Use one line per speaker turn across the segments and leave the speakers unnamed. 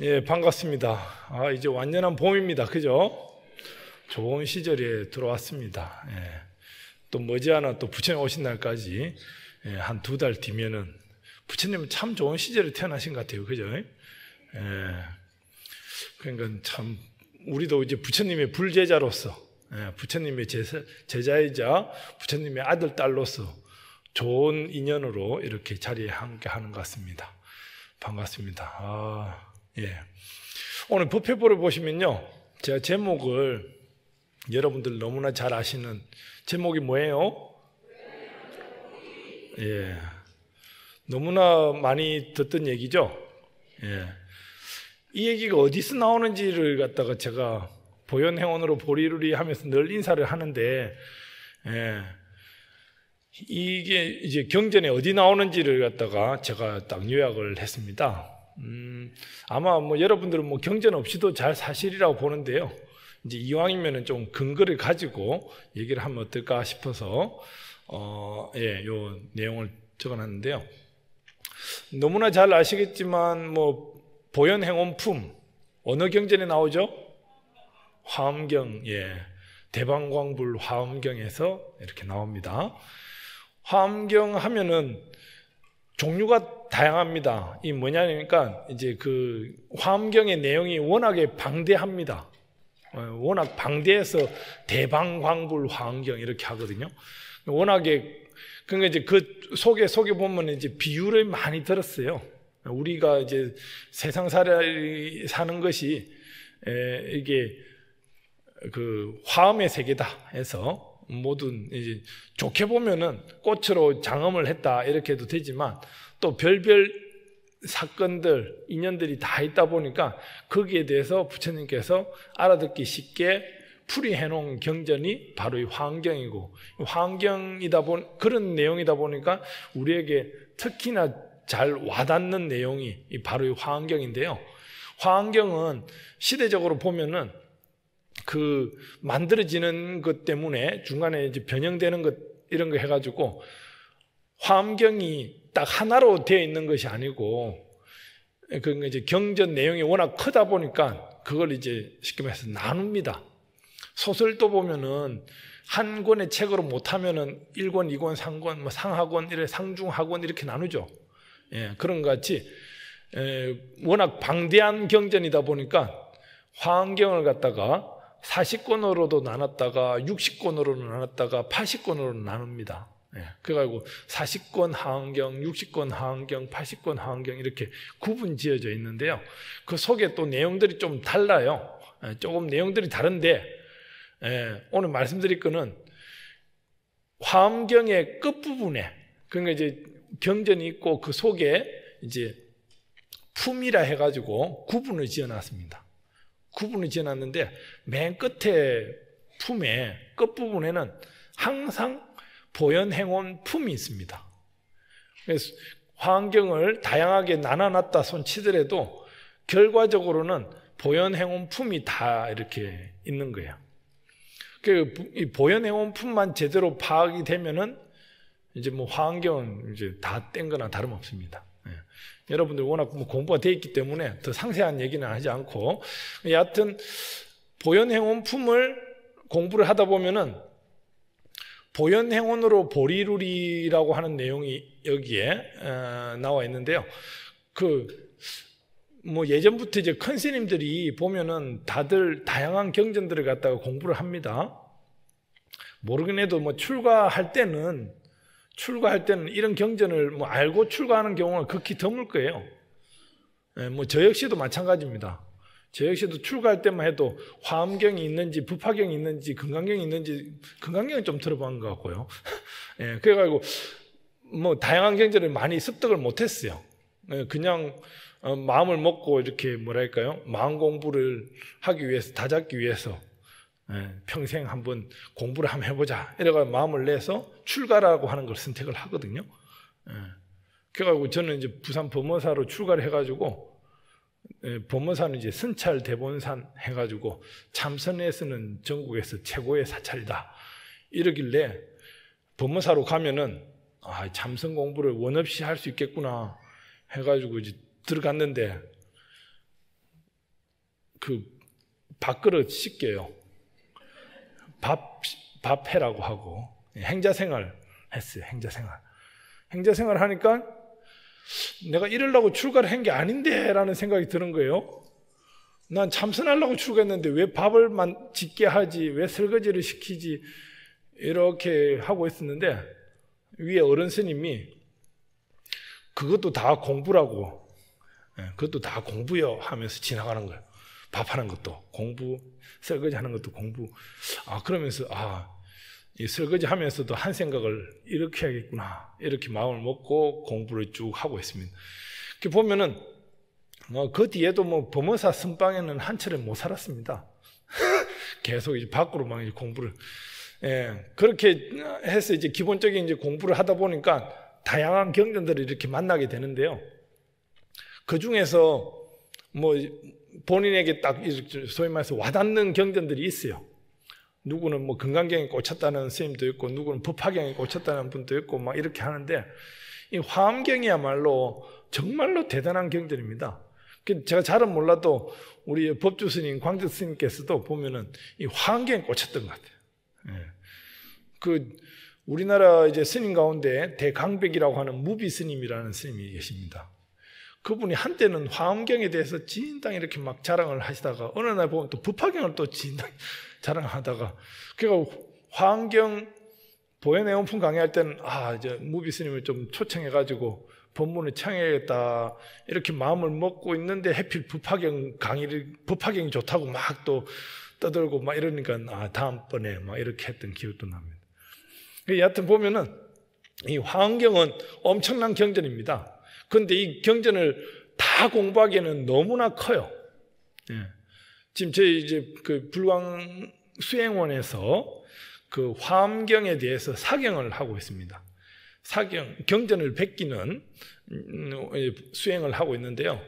예, 반갑습니다. 이제 완연한 봄입니다. 그죠? 좋은 시절에 들어왔습니다. 예, 또 머지않아 또 부처님 오신 날까지 한 2달 뒤면은 부처님은 참 좋은 시절에 태어나신 것 같아요. 그죠? 예, 그러니까 참 우리도 이제 부처님의 불제자로서 부처님의 제자이자 부처님의 아들, 딸로서 좋은 인연으로 이렇게 자리에 함께 하는 것 같습니다. 반갑습니다. 예. 오늘 법회보를 보시면요, 제가 제목을 여러분들 너무나 잘 아시는 제목이 뭐예요? 예. 너무나 많이 듣던 얘기죠. 예. 이 얘기가 어디서 나오는지를 갖다가 제가 보현행원으로 보리루리 하면서 늘 인사를 하는데, 예. 이게 이제 경전에 어디 나오는지를 갖다가 제가 딱 요약을 했습니다. 아마 뭐 여러분들은 뭐 경전 없이도 잘 사실이라고 보는데요. 이제 이왕이면은 좀 근거를 가지고 얘기를 하면 어떨까 싶어서 요 내용을 적어놨는데요. 너무나 잘 아시겠지만 뭐 보현행원품 어느 경전에 나오죠? 화엄경, 대방광불 화엄경에서 이렇게 나옵니다. 화엄경 하면은 종류가 다양합니다. 이 뭐냐니까 이제 그 화엄경의 내용이 워낙에 방대합니다. 워낙 방대해서 대방광불 화엄경 이렇게 하거든요. 워낙에 그러니까 이제 그 속에 보면 이제 비유를 많이 들었어요. 우리가 이제 세상살이 사는 것이 이게 그 화엄의 세계다 해서 모든 이제 좋게 보면은 꽃으로 장엄을 했다 이렇게 해도 되지만 또 별별 사건들 인연들이 다 있다 보니까 거기에 대해서 부처님께서 알아듣기 쉽게 풀이해 놓은 경전이 바로 이 화엄경이고, 화엄경이다 그런 내용이다 보니까 우리에게 특히나 잘 와닿는 내용이 바로 이 화엄경인데요. 화엄경은 시대적으로 보면은 그 만들어지는 것 때문에 중간에 이제 변형되는 것 이런 거 해가지고 화엄경이 딱 하나로 되어 있는 것이 아니고, 그 이제 경전 내용이 워낙 크다 보니까 그걸 이제 쉽게 말해서 나눕니다. 소설도 보면은 한 권의 책으로 못하면은 1권, 2권, 3권, 뭐 상하권, 상중하권 이렇게 나누죠. 예, 그런 것 같이 워낙 방대한 경전이다 보니까 화엄경을 갖다가 40권으로도 나눴다가 60권으로 나눴다가 80권으로 나눕니다. 그래가지고 40권 화엄경, 60권 화엄경, 80권 화엄경 이렇게 구분 지어져 있는데요. 그 속에 또 내용들이 좀 달라요. 조금 내용들이 다른데 오늘 말씀드릴 거는 화엄경의 끝부분에, 그러니까 이제 경전이 있고 그 속에 이제 품이라 해가지고 구분을 지어놨습니다. 구분을 지어놨는데 맨 끝에 품의 끝부분에는 항상 보현행원 품이 있습니다. 그래서 화엄경을 다양하게 나눠놨다 손치더라도 결과적으로는 보현행원 품이 다 이렇게 있는 거예요. 이 보현행원 품만 제대로 파악이 되면은 이제 뭐 화엄경은 이제 다 뗀 거나 다름없습니다. 여러분들 워낙 뭐 공부가 되어 있기 때문에 더 상세한 얘기는 하지 않고, 여하튼 보현행원 품을 공부를 하다 보면은 보현행원으로 보리루리라고 하는 내용이 여기에 나와 있는데요. 뭐 예전부터 이제 큰 스님들이 보면은 다들 다양한 경전들을 갖다가 공부를 합니다. 모르긴 해도 뭐 출가할 때는 이런 경전을 뭐 알고 출가하는 경우가 극히 드물 거예요. 뭐 저 역시도 마찬가지입니다. 저 역시도 출가할 때만 해도 화엄경이 있는지 부파경이 있는지 금강경이 있는지, 금강경은 좀 들어본 것 같고요. 그래가지고 뭐 다양한 경전을 많이 습득을 못했어요. 그냥 마음을 먹고 이렇게 뭐랄까요, 마음 공부를 하기 위해서, 다잡기 위해서 평생 한번 공부를 한번 해보자 이래가지고 마음을 내서 출가라고 하는 걸 선택을 하거든요. 그래가지고 저는 이제 부산 범어사로 출가를 해가지고, 범어사는 이제 선찰 대본산 해가지고 참선에서는 전국에서 최고의 사찰이다 이러길래 범어사로 가면은 참선 공부를 원 없이 할 수 있겠구나 해가지고 이제 들어갔는데 그 밥그릇 씻겨요. 밥해라고 하고 행자생활 했어요. 행자생활 하니까 내가 이러려고 출가를 한 게 아닌데 라는 생각이 드는 거예요. 난 참선하려고 출가했는데 왜 밥을 짓게 하지, 왜 설거지를 시키지, 이렇게 하고 있었는데 위에 어른 스님이 그것도 다 공부라고, 그것도 다 공부요 하면서 지나가는 거예요. 밥하는 것도 공부, 설거지 하는 것도 공부. 그러면서 이 설거지 하면서도 한 생각을 이렇게 해야겠구나, 이렇게 마음을 먹고 공부를 쭉 하고 있습니다. 이렇게 보면은 그 뒤에도 범어사 선방에는 한철에 못 살았습니다. 계속 이제 밖으로 막 이제 공부를, 그렇게 해서 이제 기본적인 이제 공부를 하다 보니까 다양한 경전들을 이렇게 만나게 되는데요. 그 중에서 본인에게 딱 소위 말해서 와닿는 경전들이 있어요. 누구는 금강경에 꽂혔다는 스님도 있고, 누구는 법화경에 꽂혔다는 분도 있고, 막 이렇게 하는데, 이 화엄경이야말로 정말로 대단한 경전입니다. 제가 잘은 몰라도 우리 법주 스님, 광주 스님께서도 보면은 이 화엄경에 꽂혔던 것 같아요. 우리나라 이제 스님 가운데 대강백이라고 하는 무비 스님이라는 스님이 계십니다. 그분이 한때는 화엄경에 대해서 진당 이렇게 막 자랑을 하시다가 어느 날 보면 또 법화경을 또 진당 자랑하다가, 그러니까 화엄경 보현해원품 강의할 때는 이제 무비 스님을 좀 초청해가지고 법문을 청해야겠다 이렇게 마음을 먹고 있는데, 해필 법화경이 좋다고 막 또 떠들고 막 이러니까 다음번에 막 이렇게 했던 기억도 납니다. 여하튼 보면은 이 화엄경은 엄청난 경전입니다. 그런데 이 경전을 다 공부하기에는 너무나 커요. 지금 저희 이제 그 불광 수행원에서 그 화엄경에 대해서 사경을 하고 있습니다. 경전을 베끼는 수행을 하고 있는데요.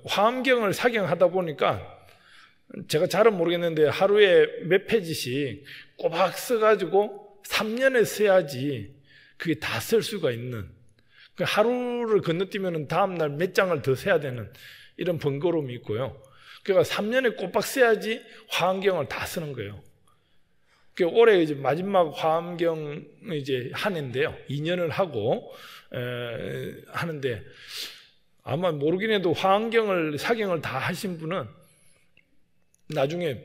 화엄경을 사경하다 보니까 제가 잘은 모르겠는데 하루에 몇 페이지씩 꼬박 써가지고 3년에 써야지 그게 다 쓸 수가 있는, 하루를 건너뛰면 다음날 몇 장을 더 써야 되는 이런 번거로움이 있고요. 그러니까 3년에 꼬박 써야지 화엄경을 다 쓰는 거예요. 올해 이제 마지막 화엄경 이제 한 해인데요. 2년을 하고 하는데, 아마 모르긴 해도 화엄경을 사경을 다 하신 분은 나중에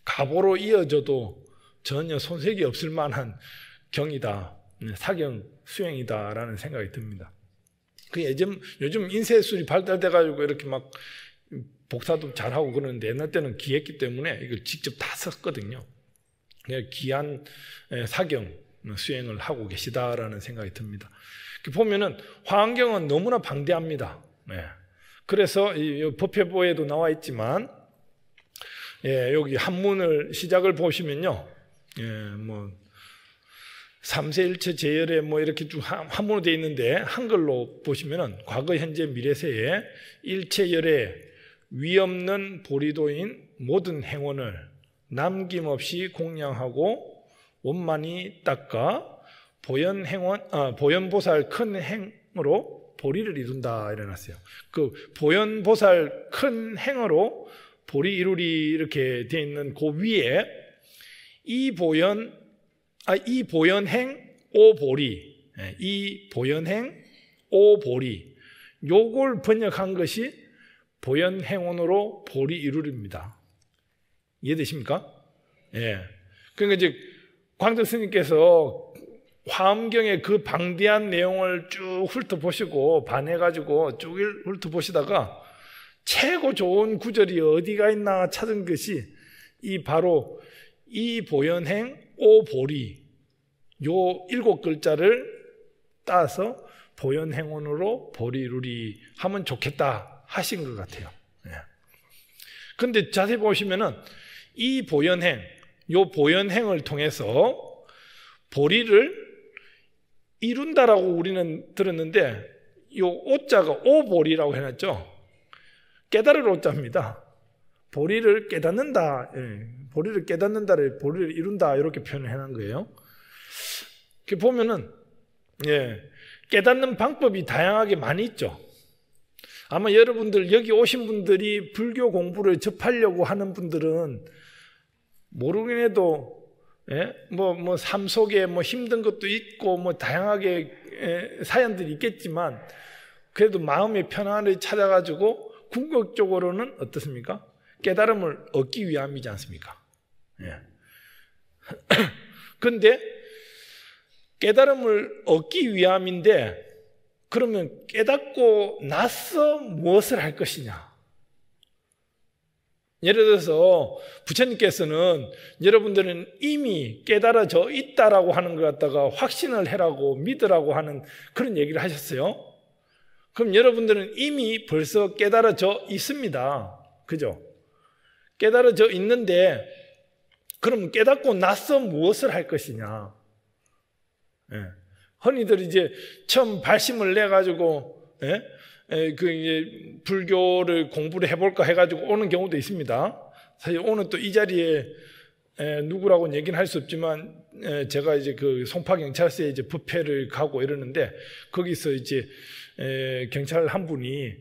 가보로 이어져도 전혀 손색이 없을 만한 경이다, 사경 수행이다라는 생각이 듭니다. 요즘 인쇄술이 발달돼가지고 이렇게 막 복사도 잘하고 그러는데, 옛날 때는 귀했기 때문에 이걸 직접 다 썼거든요. 귀한 사경 수행을 하고 계시다라는 생각이 듭니다. 보면은 화엄경은 너무나 방대합니다. 그래서 이 법회보에도 나와 있지만, 여기 한문을 시작을 보시면요, 삼세일체 제열에 이렇게 쭉 한문으로 되어 있는데, 한글로 보시면은 과거 현재 미래세에 일체열에 위없는 보리도인 모든 행원을 남김없이 공양하고 원만히 닦아 보현보살 큰 행으로 보리를 이룬다 이래놨어요. 그 보현보살 큰 행으로 보리 이루리 이렇게 되어 있는 그 위에 이 보현행 오보리, 이 보현행 오보리, 요걸 번역한 것이 보현행원으로 보리 이루리입니다. 이해되십니까? 그러니까 이제 광덕 스님께서 화엄경의 그 방대한 내용을 쭉 훑어보시고 반해가지고 쭉 훑어보시다가 최고 좋은 구절이 어디가 있나 찾은 것이 바로 이 보현행 오보리, 요 7글자를 따서 보현행원으로 보리 이루리 하면 좋겠다 하신 것 같아요. 그런데 자세히 보시면은 이 보현행, 요 보현행을 통해서 보리를 이룬다라고 우리는 들었는데, 요 오자가 오보리라고 해놨죠. 깨달을 오자입니다. 보리를 깨닫는다, 보리를 깨닫는다를 보리를 이룬다 이렇게 표현을 해놓은 거예요. 이렇게 보면은 깨닫는 방법이 다양하게 많이 있죠. 아마 여러분들 여기 오신 분들이 불교 공부를 접하려고 하는 분들은 모르긴 해도 삶 속에 힘든 것도 있고 다양하게 사연들이 있겠지만 그래도 마음의 편안을 찾아가지고 궁극적으로는 어떻습니까? 깨달음을 얻기 위함이지 않습니까? 그런데 깨달음을 얻기 위함인데 그러면 깨닫고 나서 무엇을 할 것이냐? 예를 들어서 부처님께서는 여러분들은 이미 깨달아져 있다라고 하는 것 갖다가 확신을 해라고 믿으라고 하는 그런 얘기를 하셨어요. 그럼 여러분들은 이미 벌써 깨달아져 있습니다. 그죠? 깨달아져 있는데 그럼 깨닫고 나서 무엇을 할 것이냐? 흔히들 이제 처음 발심을 내가지고 이제 불교를 공부를 해볼까 해가지고 오는 경우도 있습니다. 사실 오늘 또 이 자리에 누구라고는 얘기는 할 수 없지만 제가 이제 그 송파경찰서에 이제 법회를 가고 이러는데 거기서 이제 경찰 한 분이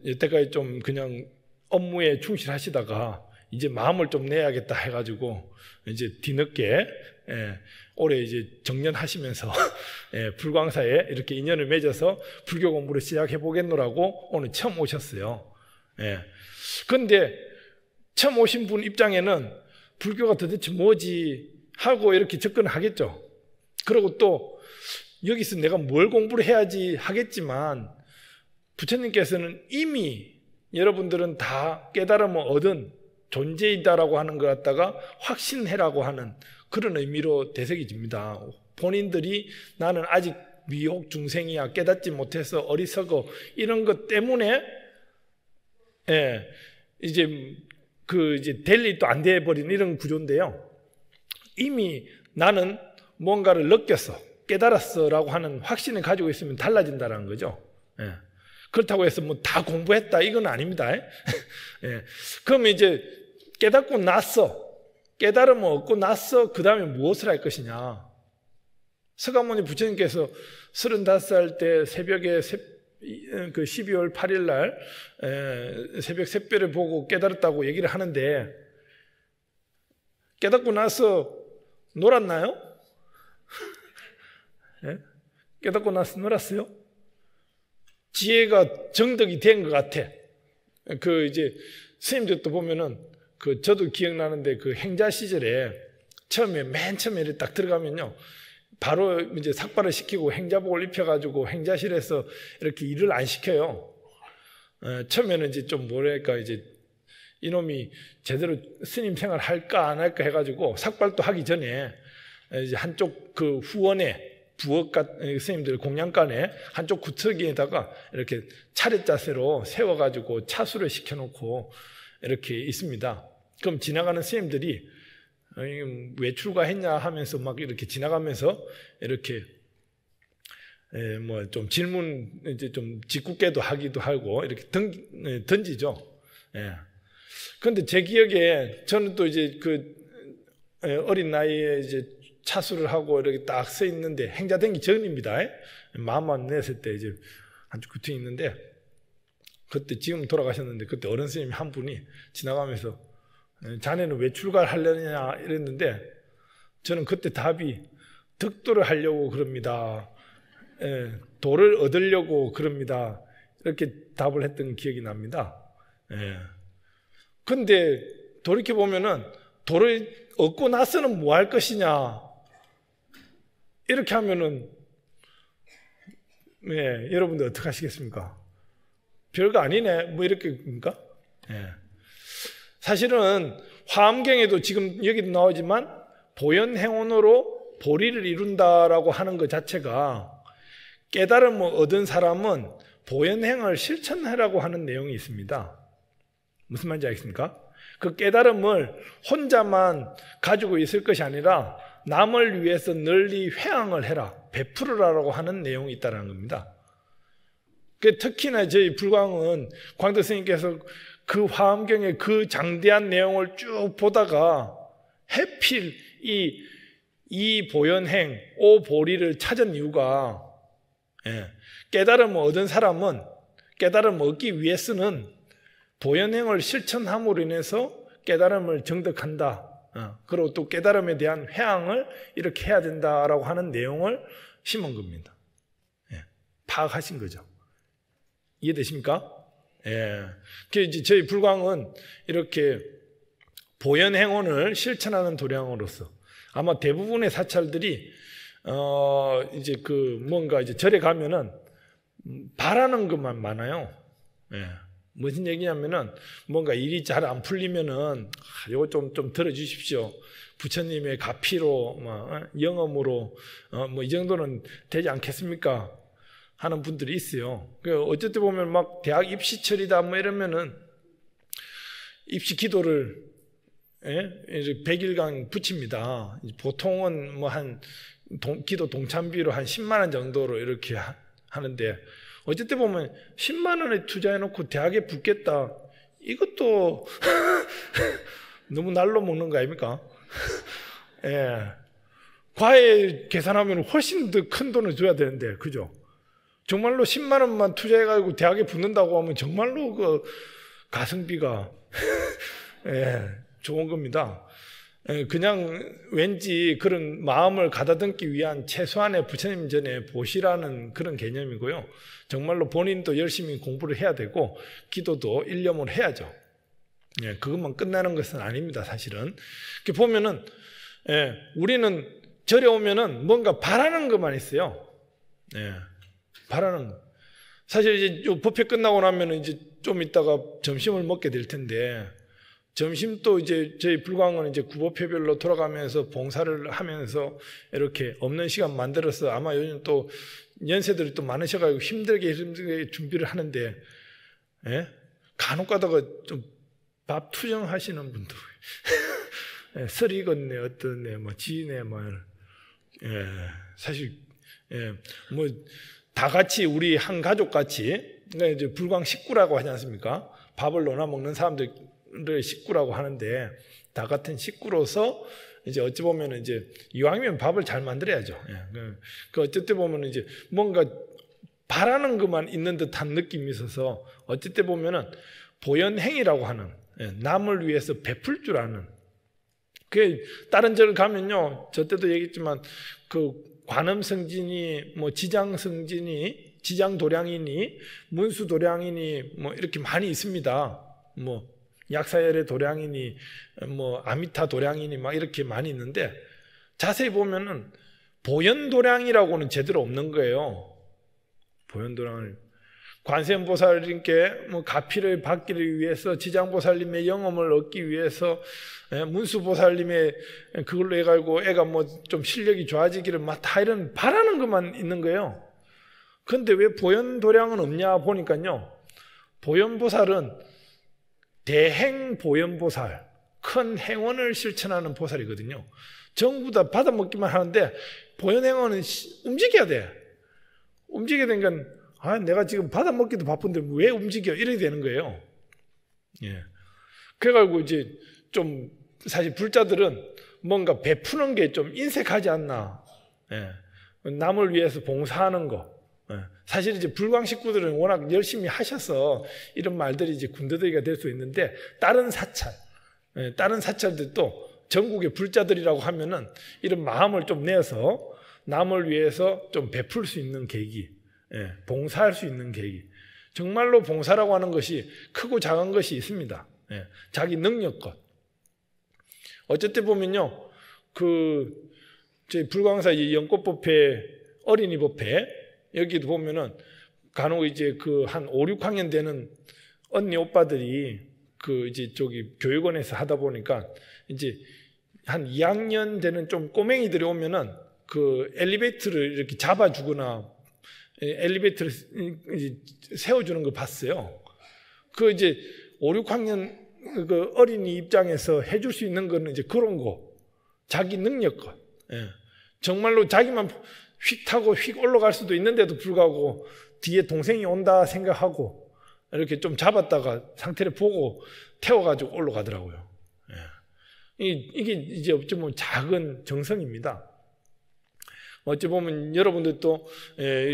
여태까지 좀 그냥 업무에 충실하시다가 이제 마음을 좀 내야겠다 해가지고 이제 뒤늦게 올해 이제 정년하시면서 불광사에 이렇게 인연을 맺어서 불교 공부를 시작해 보겠노라고 오늘 처음 오셨어요. 그런데 처음 오신 분 입장에는 불교가 도대체 뭐지 하고 이렇게 접근을 하겠죠. 그리고 또 여기서 내가 뭘 공부를 해야지 하겠지만 부처님께서는 이미 여러분들은 다 깨달음을 얻은 존재이다라고 하는 것 갖다가 확신해라고 하는 그런 의미로 되새겨집니다. 본인들이 나는 아직 미혹 중생이야, 깨닫지 못해서 어리석어, 이런 것 때문에 이제 될 일도 안 돼버리는 이런 구조인데요. 이미 나는 뭔가를 느꼈어, 깨달았어라고 하는 확신을 가지고 있으면 달라진다는 거죠. 그렇다고 해서 다 공부했다 이건 아닙니다. 그러면 이제 깨닫고 났어, 깨달음을 얻고 나서 그 다음에 무엇을 할 것이냐. 서가모니 부처님께서 35살 때 새벽에 그 12월 8일 날 새벽 샛별을 보고 깨달았다고 얘기를 하는데 깨닫고 나서 놀았나요? 깨닫고 나서 놀았어요? 지혜가 정덕이 된 것 같아. 그 이제 스님들도 보면은 저도 기억나는데 그 행자 시절에 맨 처음에 이렇게 딱 들어가면요, 바로 이제 삭발을 시키고 행자복을 입혀가지고 행자실에서 이렇게 일을 안 시켜요. 처음에는 이제 좀 뭐랄까 이제 이놈이 제대로 스님 생활 할까 안 할까 해가지고 삭발도 하기 전에 이제 한쪽 그 후원에 부엌가 스님들 공양간에 한쪽 구석에다가 이렇게 차례 자세로 세워가지고 차수를 시켜놓고 이렇게 있습니다. 그럼 지나가는 스님들이 왜 출가했냐 하면서 막 이렇게 지나가면서 이렇게 뭐 좀 질문 이제 좀 짓궂게도 하기도 하고 이렇게 던지죠. 그런데 제 기억에 저는 또 이제 그 어린 나이에 이제 차수를 하고 이렇게 딱 서 있는데 행자 되기 전입니다. 마음만 냈을 때 이제 한쪽 구퉁 있는데 그때 지금 돌아가셨는데 그때 어른 스님 한 분이 지나가면서 자네는 왜 출가를 하려냐 이랬는데 저는 그때 답이 득도를 하려고 그럽니다. 도를 얻으려고 그럽니다. 이렇게 답을 했던 기억이 납니다. 그런데 돌이켜보면은 도를 얻고 나서는 뭐 할 것이냐 이렇게 하면은 여러분들 어떻게 하시겠습니까? 별거 아니네 뭐 이렇게입니까? 사실은 화엄경에도 지금 여기도 나오지만 보현행원으로 보리를 이룬다라고 하는 것 자체가 깨달음을 얻은 사람은 보현행을 실천하라고 하는 내용이 있습니다. 무슨 말인지 알겠습니까? 그 깨달음을 혼자만 가지고 있을 것이 아니라 남을 위해서 널리 회항을 해라, 베풀으라고 하는 내용이 있다는 겁니다. 특히나 저희 불광은 광덕 스님께서 그 화엄경의 그 장대한 내용을 쭉 보다가 해필 이 보현행, 오보리를 찾은 이유가 깨달음을 얻은 사람은 깨달음을 얻기 위해서는 보현행을 실천함으로 인해서 깨달음을 정득한다. 그리고 또 깨달음에 대한 회항을 이렇게 해야 된다라고 하는 내용을 심은 겁니다. 파악하신 거죠. 이해되십니까? 이제 저희 불광은 이렇게 보현행원을 실천하는 도량으로서 아마 대부분의 사찰들이 이제 뭔가 이제 절에 가면은 바라는 것만 많아요. 무슨 얘기냐면은 뭔가 일이 잘 안 풀리면은 요거 좀 들어주십시오. 부처님의 가피로 영험으로 뭐 이 정도는 되지 않겠습니까? 하는 분들이 있어요. 어쨌든 보면 막 대학 입시철이다 뭐 이러면은 입시 기도를 100일간 붙입니다. 보통은 뭐 한 기도 동참비로 한 10만 원 정도로 이렇게 하는데 어쨌든 보면 10만 원에 투자해놓고 대학에 붙겠다. 이것도 너무 날로 먹는 거 아닙니까? 과외 계산하면 훨씬 더 큰 돈을 줘야 되는데, 그죠? 정말로 10만 원만 투자해가지고 대학에 붙는다고 하면 정말로 가성비가 좋은 겁니다. 그냥 왠지 그런 마음을 가다듬기 위한 최소한의 부처님 전에 보시라는 그런 개념이고요. 정말로 본인도 열심히 공부를 해야 되고 기도도 일념을 해야죠. 그것만 끝나는 것은 아닙니다. 사실은 이렇게 보면은 우리는 절에 오면은 뭔가 바라는 것만 있어요. 바라는 거. 사실 이제 요 법회 끝나고 나면은 이제 좀 있다가 점심을 먹게 될 텐데. 점심도 이제 저희 불광은 이제 구법회별로 돌아가면서 봉사를 하면서 이렇게 없는 시간 만들어서 아마 요즘 또 연세들이 또 많으셔가지고 힘들게 준비를 하는데, 간혹 가다가 좀 밥 투정하시는 분도, 설 익었네, 어떠네, 뭐, 지네, 뭐, 사실, 뭐, 다 같이 우리 한 가족 같이, 그러니까 이제 불광 식구라고 하지 않습니까? 밥을 나눠 먹는 사람들, 를 식구라고 하는데 다 같은 식구로서 이제 어찌 보면 이제 이왕이면 밥을 잘 만들어야죠. 어쨌든 보면 이제 뭔가 바라는 것만 있는 듯한 느낌이 있어서 어쨌든 보면은 보현행이라고 하는 남을 위해서 베풀 줄 아는 그 다른 절 가면요 저 때도 얘기했지만 그 관음성진이 뭐 지장성진이 지장도량이니 문수도량이니 뭐 이렇게 많이 있습니다. 뭐 약사열의 도량이니 뭐 아미타 도량이니 막 이렇게 많이 있는데 자세히 보면은 보현도량이라고는 제대로 없는 거예요. 보현도량을 관세음보살님께 뭐 가피를 받기를 위해서 지장보살님의 영험을 얻기 위해서 문수보살님의 그걸로 해가지고 애가 뭐 좀 실력이 좋아지기를 막 다 이런 바라는 것만 있는 거예요. 그런데 왜 보현도량은 없냐 보니까요 보현보살은 대행보현보살, 큰 행원을 실천하는 보살이거든요. 전부 다 받아먹기만 하는데 보현행원은 움직여야 돼. 움직여야 되니까 내가 지금 받아먹기도 바쁜데 왜 움직여? 이렇게 되는 거예요. 그래가지고 이제 좀 사실 불자들은 뭔가 베푸는 게 좀 인색하지 않나. 남을 위해서 봉사하는 거. 사실 이제 불광 식구들은 워낙 열심히 하셔서 이런 말들이 이제 군더더기가 될 수 있는데 다른 사찰들도 전국의 불자들이라고 하면은 이런 마음을 좀 내서 남을 위해서 좀 베풀 수 있는 계기, 봉사할 수 있는 계기. 정말로 봉사라고 하는 것이 크고 작은 것이 있습니다. 자기 능력껏. 어쨌든 보면요, 저희 불광사 연꽃법회, 어린이 법회, 여기도 보면은 간혹 이제 한 5, 6학년 되는 언니 오빠들이 이제 저기 교육원에서 하다 보니까 이제 한 2학년 되는 좀 꼬맹이들이 오면은 엘리베이터를 이렇게 잡아주거나 엘리베이터를 세워주는 걸 봤어요. 이제 5, 6학년 어린이 입장에서 해줄 수 있는 거는 이제 그런 거. 자기 능력껏. 정말로 자기만 휙 타고 휙 올라갈 수도 있는데도 불구하고 뒤에 동생이 온다 생각하고 이렇게 좀 잡았다가 상태를 보고 태워가지고 올라가더라고요. 이게 이제 어쩌면 작은 정성입니다. 어찌 보면 여러분들도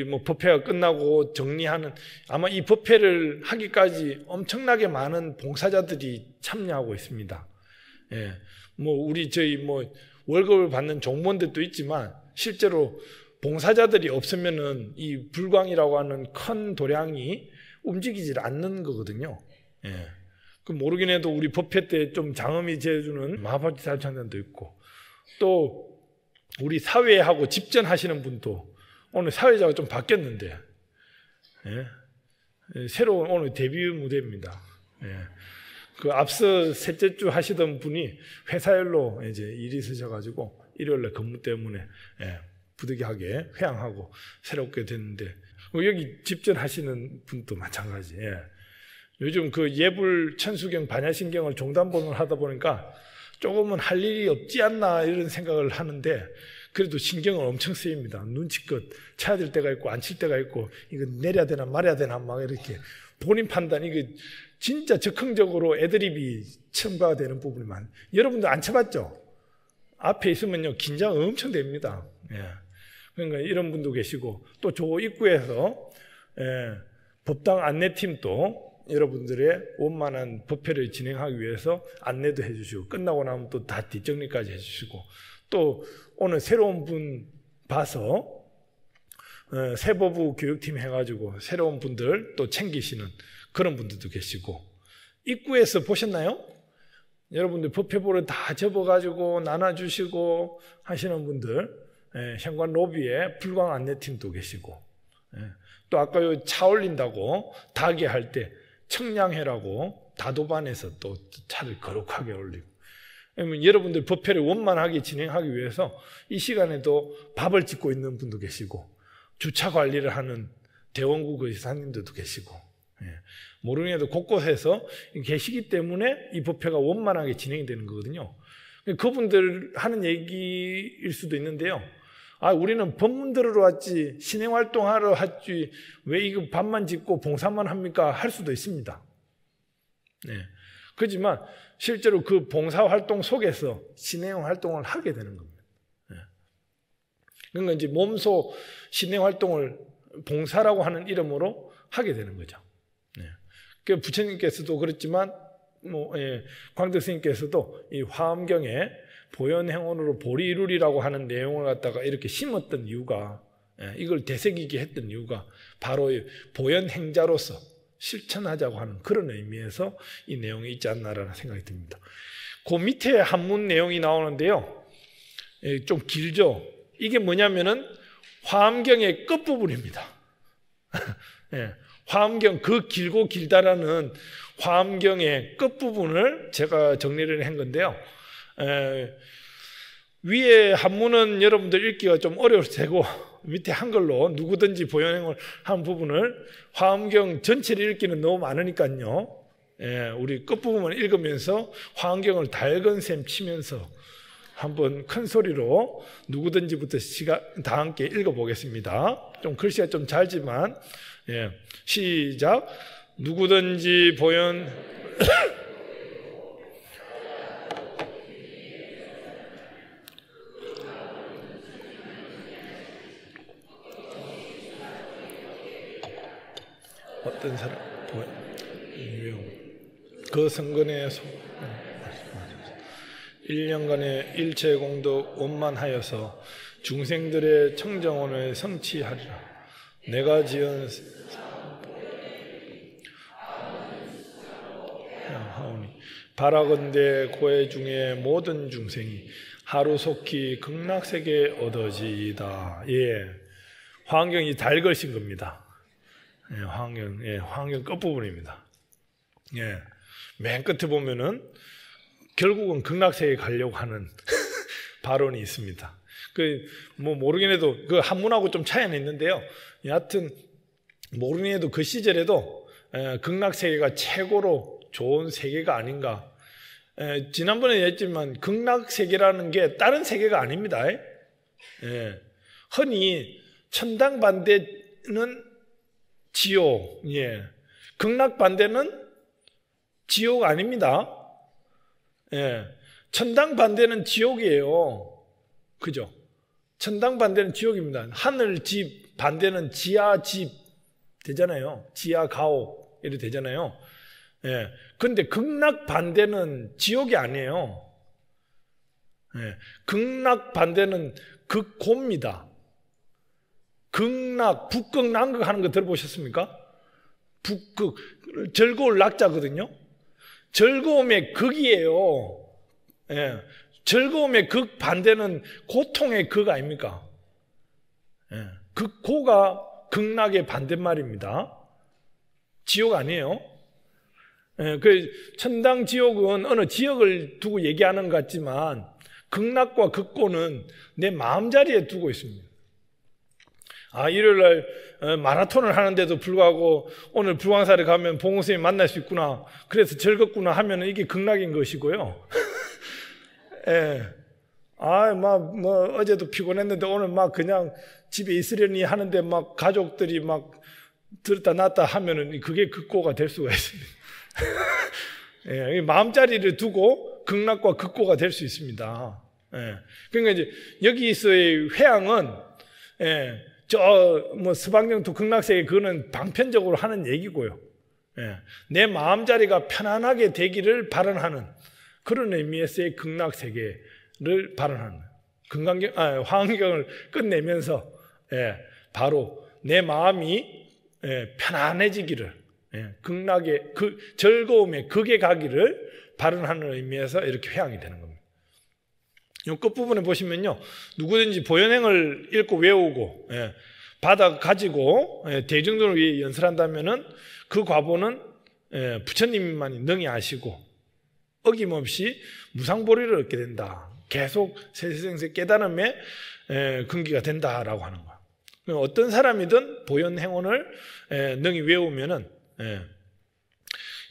뭐 법회가 끝나고 정리하는, 아마 이 법회를 하기까지 엄청나게 많은 봉사자들이 참여하고 있습니다. 뭐 저희 뭐 월급을 받는 종무원들도 있지만 실제로 봉사자들이 없으면은 이 불광이라고 하는 큰 도량이 움직이질 않는 거거든요. 그 모르긴 해도 우리 법회 때 좀 장엄히 재주는 마하바지 사찰장도 있고, 또 우리 사회하고 집전하시는 분도 오늘 사회자가 좀 바뀌었는데, 새로운 오늘 데뷔 무대입니다. 그 앞서 셋째 주 하시던 분이 회사일로 이제 일이 있으셔가지고 일요일날 근무 때문에 부득이하게 회항하고 새롭게 됐는데, 여기 집전하시는 분도 마찬가지. 요즘 그 예불 천수경 반야신경을 종단본을 하다 보니까 조금은 할 일이 없지 않나 이런 생각을 하는데, 그래도 신경을 엄청 쓰입니다. 눈치껏 쳐야 될 때가 있고 안 칠 때가 있고, 이거 내려야 되나 말아야 되나 막 이렇게 본인 판단, 이거 진짜 적극적으로 애드립이 첨가되는 부분이 많아요. 여러분도 안 쳐봤죠? 앞에 있으면요 긴장 엄청 됩니다. 그러니까 이런 분도 계시고, 또 저 입구에서 법당 안내팀도 여러분들의 원만한 법회를 진행하기 위해서 안내도 해주시고, 끝나고 나면 또 다 뒷정리까지 해주시고, 또 오늘 새로운 분 봐서 세법부 교육팀 해가지고 새로운 분들 또 챙기시는 그런 분들도 계시고, 입구에서 보셨나요? 여러분들 법회보를 다 접어가지고 나눠주시고 하시는 분들, 현관 로비에 불광 안내팀도 계시고, 또 아까 차 올린다고 닭에 할 때 청량회라고 다도반에서 또 차를 거룩하게 올리고, 여러분들 법회를 원만하게 진행하기 위해서 이 시간에도 밥을 짓고 있는 분도 계시고, 주차 관리를 하는 대원구 의사님들도 계시고, 모르는 애도 곳곳에서 계시기 때문에 이 법회가 원만하게 진행이 되는 거거든요. 그분들 하는 얘기일 수도 있는데요. 우리는 법문 들으러 왔지 신행활동하러 왔지 왜 이거 밥만 짓고 봉사만 합니까? 할 수도 있습니다. 그렇지만 실제로 그 봉사활동 속에서 신행활동을 하게 되는 겁니다. 그러니까 이제 몸소 신행활동을 봉사라고 하는 이름으로 하게 되는 거죠. 그 부처님께서도 그렇지만 광대 스님께서도 이 화엄경에 보현행원으로 보리 이루리라고 하는 내용을 갖다가 이렇게 심었던 이유가, 이걸 되새기게 했던 이유가 바로 보현행자로서 실천하자고 하는 그런 의미에서 이 내용이 있지 않나라는 생각이 듭니다. 그 밑에 한문 내용이 나오는데요, 좀 길죠. 이게 뭐냐면은 화엄경의 끝부분입니다. 화엄경, 그 길고 길다라는 화엄경의 끝부분을 제가 정리를 한 건데요, 위에 한문은 여러분들 읽기가 좀 어려울 테고, 밑에 한글로 누구든지 보현행을 한 부분을 화엄경 전체를 읽기는 너무 많으니까요, 우리 끝부분을 읽으면서 화엄경을 달건 셈 치면서 한번 큰 소리로 누구든지부터 다 함께 읽어보겠습니다. 좀 글씨가 좀 잘지만, 시작. 누구든지 보현 어떤 사람 그 선근에서 1년간의 일체 공덕 원만하여서 중생들의 청정원을 성취하리라. 내가 지은 하오니 바라건대 고해 중에 모든 중생이 하루속히 극락세계 얻어지이다. 화엄경이 달것인 겁니다. 화엄경 끝부분입니다. 맨 끝에 보면은 결국은 극락세계에 가려고 하는 발언이 있습니다. 모르긴 해도 그 한문하고 좀 차이는 있는데요, 여하튼 모르긴 해도 그 시절에도 극락세계가 최고로 좋은 세계가 아닌가. 지난번에 했지만 극락세계라는 게 다른 세계가 아닙니다. 흔히 천당반대는 지옥, 극락반대는 지옥 아닙니다. 천당반대는 지옥이에요. 그죠? 천당 반대는 지옥입니다. 하늘 집 반대는 지하 집 되잖아요. 지하 가옥 이렇게 되잖아요. 예. 근데 극락 반대는 지옥이 아니에요. 예. 극락 반대는 극고입니다. 극락, 북극, 남극 하는 거 들어보셨습니까? 북극, 즐거울 낙자거든요. 즐거움의 극이에요. 예. 즐거움의 극 반대는 고통의 극 아닙니까? 예. 극고가 극락의 반대말입니다. 지옥 아니에요. 예. 그 천당 지옥은 어느 지역을 두고 얘기하는 것 같지만 극락과 극고는 내 마음자리에 두고 있습니다. 일요일날 마라톤을 하는데도 불구하고 오늘 불광사를 가면 봉홍스님 만날 수 있구나, 그래서 즐겁구나 하면 이게 극락인 것이고요. 예. 어제도 피곤했는데 오늘 막 그냥 집에 있으려니 하는데 막 가족들이 막 들었다 놨다 하면은 그게 극고가 될 수가 있습니다. 예. 마음자리를 두고 극락과 극고가 될 수 있습니다. 예. 그러니까 이제 여기서의 회항은, 예, 서방영토 극락세계 그거는 방편적으로 하는 얘기고요. 예. 내 마음자리가 편안하게 되기를 발언하는 그런 의미에서의 극락세계를 발언하는 화엄경을 끝내면서, 예, 바로 내 마음이, 예, 편안해지기를, 예, 극락의 즐거움의 극에 가기를 발언하는 의미에서 이렇게 회항이 되는 겁니다. 이 끝부분에 보시면요, 누구든지 보현행을 읽고 외우고, 예, 받아 가지고, 예, 대중들을 위해 연설한다면은 그 과보는, 예, 부처님만이 능히 아시고 어김없이 무상보리를 얻게 된다. 계속 세세생세 깨달음의, 예, 근기가 된다라고 하는 거예요. 어떤 사람이든 보현행원을, 예, 능히 외우면은, 예,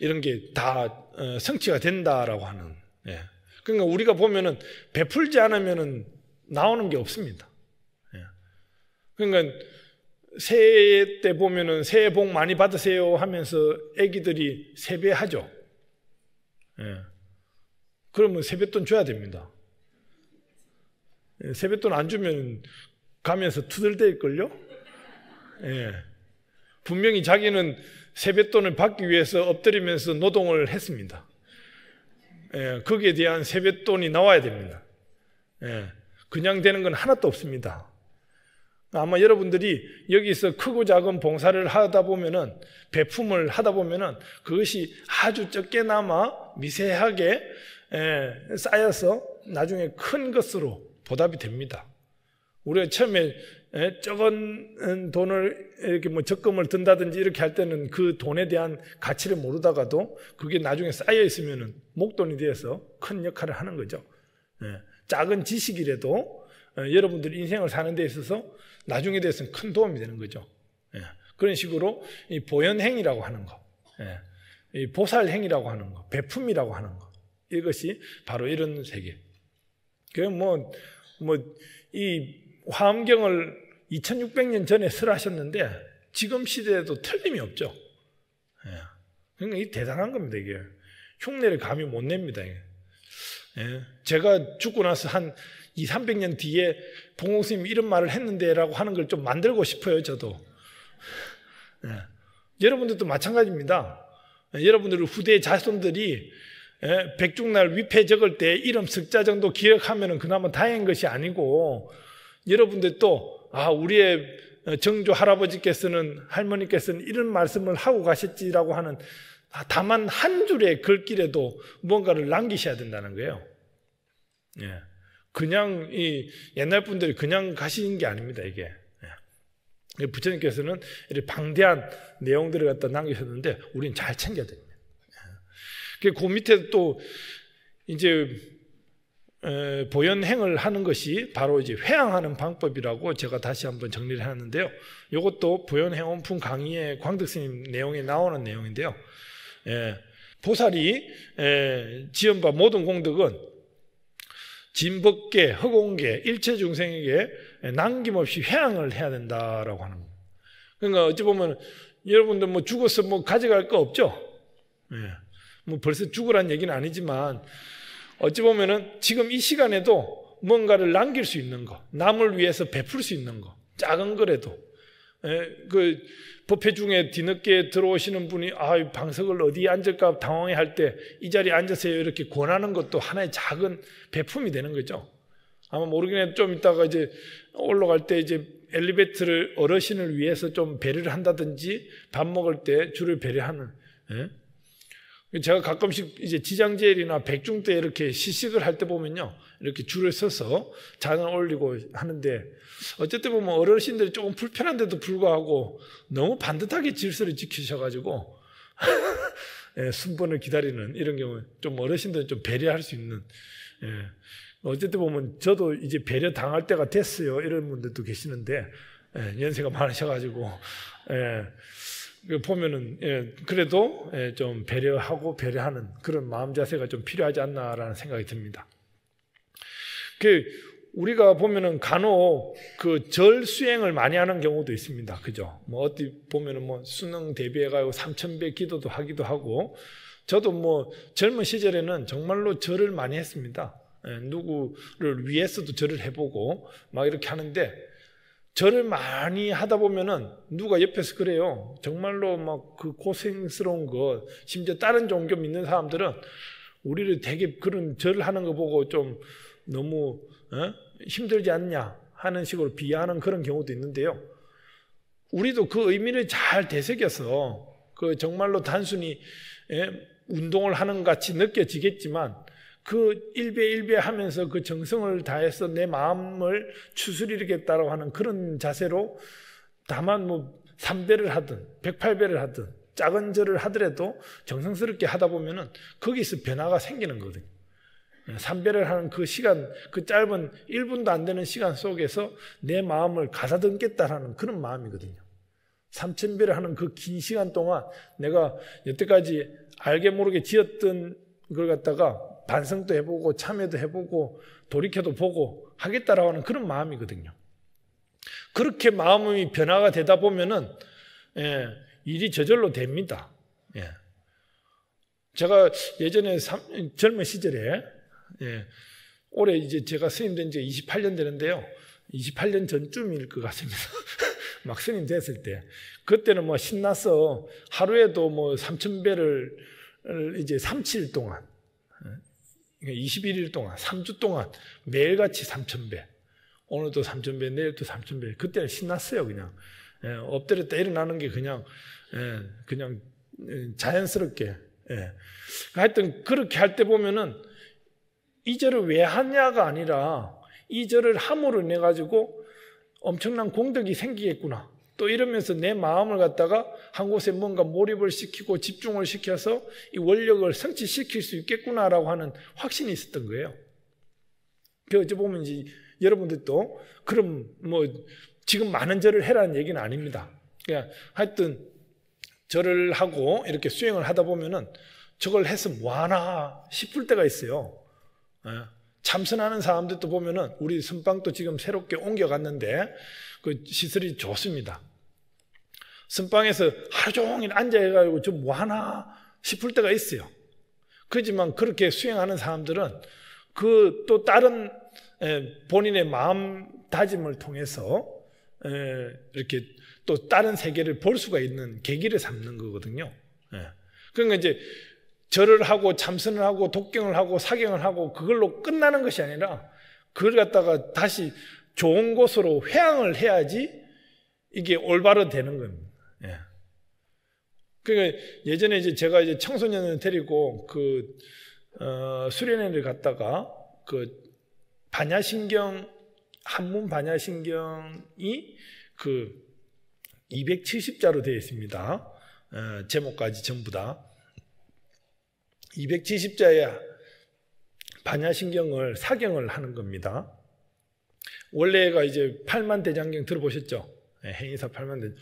이런 게 다 성취가 된다라고 하는, 예. 그러니까 우리가 보면은 베풀지 않으면은 나오는 게 없습니다. 예. 그러니까 새해 때 보면은 새해 복 많이 받으세요 하면서 애기들이 세배하죠. 예. 그러면 세뱃돈 줘야 됩니다. 예. 세뱃돈 안 주면 가면서 투덜댈걸요? 예. 분명히 자기는 세뱃돈을 받기 위해서 엎드리면서 노동을 했습니다. 예, 거기에 대한 세뱃돈이 나와야 됩니다. 예, 그냥 되는 건 하나도 없습니다. 아마 여러분들이 여기서 크고 작은 봉사를 하다 보면은, 배품을 하다 보면은 그것이 아주 적게나마 미세하게, 예, 쌓여서 나중에 큰 것으로 보답이 됩니다. 우리가 처음에, 예, 적은 돈을 이렇게 적금을 든다든지 이렇게 할 때는 그 돈에 대한 가치를 모르다가도 그게 나중에 쌓여 있으면은 목돈이 되어서 큰 역할을 하는 거죠. 예, 작은 지식이라도, 여러분들 인생을 사는 데 있어서 나중에 대해서는 큰 도움이 되는 거죠. 예, 그런 식으로 이 보현행이라고 하는 거, 예, 이 보살행이라고 하는 거, 배품이라고 하는 거, 이것이 바로 이런 세계. 이 화엄경을 2600년 전에 설하셨는데 지금 시대에도 틀림이 없죠. 예. 그러니까 이게 대단한 겁니다. 이게 흉내를 감히 못 냅니다. 이게. 예. 제가 죽고 나서 한 200~300년 뒤에 봉홍스님 이런 말을 했는데 라고 하는 걸 좀 만들고 싶어요. 저도. 예. 여러분들도 마찬가지입니다. 예. 여러분들 후대 자손들이, 예, 백중날 위패 적을 때 이름 석자 정도 기억하면 그나마 다행인 것이 아니고, 여러분들 또 우리의 정조 할아버지께서는, 할머니께서는 이런 말씀을 하고 가셨지라고 하는 다만 한 줄의 글귀라도 뭔가를 남기셔야 된다는 거예요. 예. 그냥 이 옛날 분들이 그냥 가시는 게 아닙니다. 이게. 예. 부처님께서는 이렇게 방대한 내용들을 갖다 남기셨는데 우리는 잘 챙겨야 됩니다. 예. 그 밑에 또 이제 보현행을 하는 것이 바로 이제 회항하는 방법이라고 제가 다시 한번 정리를 하는데요. 이것도 보현행원품 강의의 광덕스님 내용에 나오는 내용인데요. 보살이 지은 바 모든 공덕은 진법계, 허공계, 일체 중생에게 남김없이 회항을 해야 된다라고 하는 거예요. 그러니까 어찌 보면 여러분들 뭐 죽어서 뭐 가져갈 거 없죠. 뭐 벌써 죽으란 얘기는 아니지만 어찌 보면은 지금 이 시간에도 뭔가를 남길 수 있는 거, 남을 위해서 베풀 수 있는 거, 작은 거라도. 그 법회 중에 뒤늦게 들어오시는 분이 방석을 어디에 앉을까 당황해할 때 이 자리에 앉으세요 이렇게 권하는 것도 하나의 작은 베품이 되는 거죠. 아마 모르긴 해도 좀 이따가 이제 올라갈 때 이제 엘리베이터를 어르신을 위해서 좀 배려를 한다든지 밥 먹을 때 줄을 배려하는. 제가 가끔씩 이제 지장제일이나 백중 때 이렇게 시식을 할 때 보면요, 이렇게 줄을 서서 잔을 올리고 하는데, 어쨌든 보면 어르신들이 조금 불편한데도 불구하고 너무 반듯하게 질서를 지키셔가지고 순번을 기다리는 이런 경우, 좀 어르신들 좀 배려할 수 있는. 어쨌든 보면 저도 이제 배려 당할 때가 됐어요 이런 분들도 계시는데, 연세가 많으셔가지고 보면은 그래도 좀 배려하고 배려하는 그런 마음 자세가 좀 필요하지 않나라는 생각이 듭니다. 우리가 보면은 간혹 그 절 수행을 많이 하는 경우도 있습니다. 그죠? 뭐 어디 보면은 뭐 수능 대비해가지고 3000배 기도도 하기도 하고, 저도 뭐 젊은 시절에는 정말로 절을 많이 했습니다. 누구를 위해서도 절을 해보고 막 이렇게 하는데, 절을 많이 하다 보면은 누가 옆에서 그래요. 정말로 막 그 고생스러운 거, 심지어 다른 종교 믿는 사람들은 우리를 되게 그런 절을 하는 거 보고 좀 너무 힘들지 않냐 하는 식으로 비하하는 그런 경우도 있는데요. 우리도 그 의미를 잘 되새겨서 그 정말로 단순히 운동을 하는 것 같이 느껴지겠지만, 그 일배 하면서 그 정성을 다해서 내 마음을 추스리겠다라고 하는 그런 자세로, 다만 뭐 3배를 하든 108배를 하든 작은 절을 하더라도 정성스럽게 하다 보면은 거기서 변화가 생기는 거거든요. 3배를 하는 그 시간, 그 짧은 1분도 안 되는 시간 속에서 내 마음을 가다듬겠다라는 그런 마음이거든요. 3000배를 하는 그 긴 시간 동안 내가 여태까지 알게 모르게 지었던 걸 갖다가 반성도 해보고 참여도 해보고 돌이켜도 보고 하겠다라고 하는 그런 마음이거든요. 그렇게 마음이 변화가 되다 보면은 일이 저절로 됩니다. 제가 예전에 젊은 시절에 올해 이제 제가 스님 된 지 28년 되는데요. 28년 전쯤일 것 같습니다. 막 스님 됐을 때, 그때는 뭐 신나서 하루에도 뭐 3000배를 이제 37일 동안, 21일 동안, 3주 동안 매일같이 3000배, 오늘도 3000배, 내일도 3000배. 그때는 신났어요. 그냥 엎드렸다 일어나는 게 그냥 자연스럽게. 하여튼 그렇게 할 때 보면은 이 절을 왜 하냐가 아니라, 이 절을 함으로 인해 가지고 엄청난 공덕이 생기겠구나, 또 이러면서 내 마음을 갖다가 한 곳에 뭔가 몰입을 시키고 집중을 시켜서 이 원력을 성취시킬 수 있겠구나라고 하는 확신이 있었던 거예요. 어찌 보면 이제 여러분들도 그럼 뭐 지금 많은 절을 해라는 얘기는 아닙니다. 그냥 하여튼 절을 하고 이렇게 수행을 하다 보면은 저걸 해서 뭐하나 싶을 때가 있어요. 참선하는 사람들도 보면은, 우리 선방도 지금 새롭게 옮겨갔는데 그 시설이 좋습니다. 선방에서 하루 종일 앉아가지고 좀 뭐하나 싶을 때가 있어요. 그렇지만 그렇게 수행하는 사람들은 그 또 다른 본인의 마음 다짐을 통해서 이렇게 또 다른 세계를 볼 수가 있는 계기를 삼는 거거든요. 그러니까 이제 절을 하고 참선을 하고 독경을 하고 사경을 하고 그걸로 끝나는 것이 아니라, 그걸 갖다가 다시 좋은 곳으로 회항을 해야지 이게 올바로 되는 겁니다. 그러니까 예전에 이제 제가 이제 청소년을 데리고 수련회를 갔다가 그 반야신경, 한문 반야신경이 그 270자로 되어 있습니다. 제목까지 전부 다 270자의 반야신경을 사경을 하는 겁니다. 원래가 이제 8만대장경 들어보셨죠? 행위사 8만대.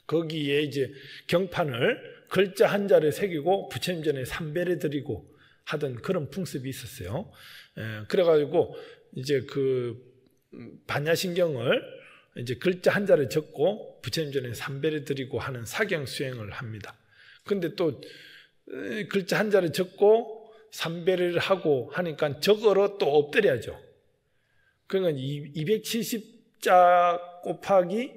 거기에 이제 경판을 글자 한자를 새기고 부처님 전에 삼배를 드리고 하던 그런 풍습이 있었어요. 그래가지고 이제 그 반야신경을 이제 글자 한자를 적고 부처님 전에 삼배를 드리고 하는 사경 수행을 합니다. 근데 또 글자 한자를 적고 삼배를 하고 하니까 저거로 또 엎드려야죠. 그러니까 270자 곱하기